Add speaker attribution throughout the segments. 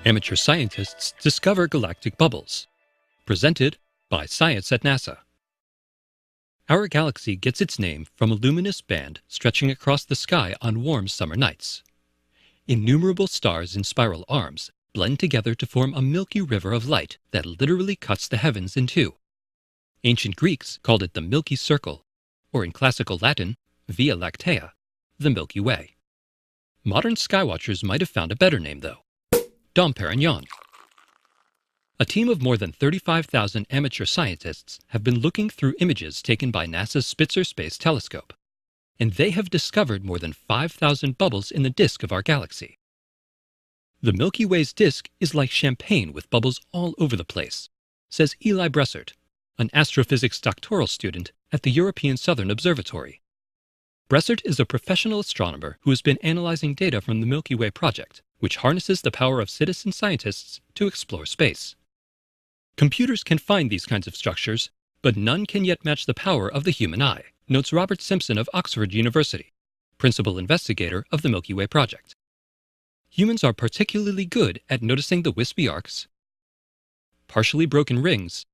Speaker 1: Amateur scientists discover galactic bubbles. Presented by Science at NASA. Our galaxy gets its name from a luminous band stretching across the sky on warm summer nights. Innumerable stars in spiral arms blend together to form a milky river of light that literally cuts the heavens in two. Ancient Greeks called it the Milky Circle, or in classical Latin, Via Lactea, the Milky Way. Modern skywatchers might have found a better name, though: Dom Perignon. A team of more than 35,000 amateur scientists have been looking through images taken by NASA's Spitzer Space Telescope, and they have discovered more than 5,000 bubbles in the disk of our galaxy. The Milky Way's disk is like champagne with bubbles all over the place, says Eli Bressert, an astrophysics doctoral student at the European Southern Observatory. Bressert is a professional astronomer who has been analyzing data from the Milky Way project, which harnesses the power of citizen scientists to explore space. Computers can find these kinds of structures, but none can yet match the power of the human eye, notes Robert Simpson of Oxford University, principal investigator of the Milky Way project. Humans are particularly good at noticing the wispy arcs, partially broken rings,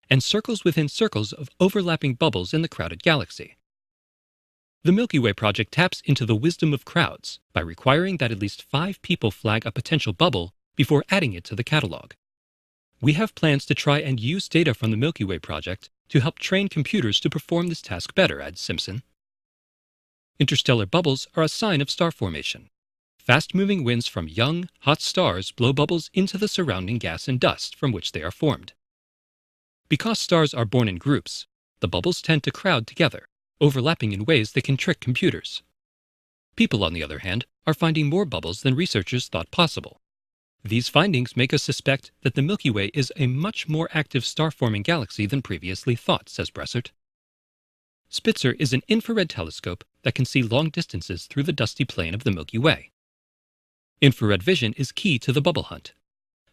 Speaker 1: and circles within circles of overlapping bubbles in the crowded galaxy. The Milky Way project taps into the wisdom of crowds by requiring that at least 5 people flag a potential bubble before adding it to the catalog. We have plans to try and use data from the Milky Way project to help train computers to perform this task better, adds Simpson. Interstellar bubbles are a sign of star formation. Fast-moving winds from young, hot stars blow bubbles into the surrounding gas and dust from which they are formed. Because stars are born in groups, the bubbles tend to crowd together, overlapping in ways that can trick computers. People, on the other hand, are finding more bubbles than researchers thought possible. These findings make us suspect that the Milky Way is a much more active star-forming galaxy than previously thought, says Bressert. Spitzer is an infrared telescope that can see long distances through the dusty plane of the Milky Way. Infrared vision is key to the bubble hunt.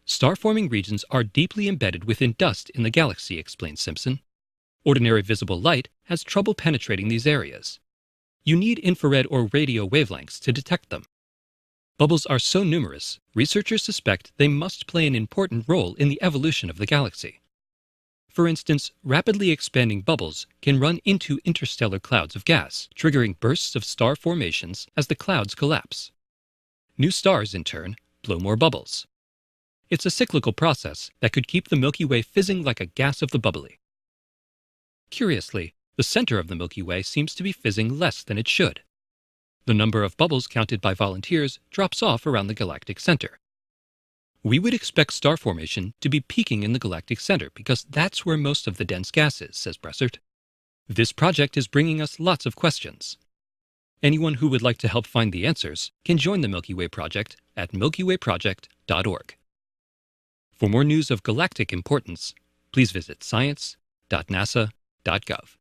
Speaker 1: Star-forming regions are deeply embedded within dust in the galaxy, explains Simpson. Ordinary visible light has trouble penetrating these areas. You need infrared or radio wavelengths to detect them. Bubbles are so numerous, researchers suspect they must play an important role in the evolution of the galaxy. For instance, rapidly expanding bubbles can run into interstellar clouds of gas, triggering bursts of star formations as the clouds collapse. New stars, in turn, blow more bubbles. It's a cyclical process that could keep the Milky Way fizzing like a gas of the bubbly. Curiously, the center of the Milky Way seems to be fizzing less than it should. The number of bubbles counted by volunteers drops off around the galactic center. We would expect star formation to be peaking in the galactic center because that's where most of the dense gas is, says Bressert. This project is bringing us lots of questions. Anyone who would like to help find the answers can join the Milky Way project at milkywayproject.org. For more news of galactic importance, please visit science.nasa.gov.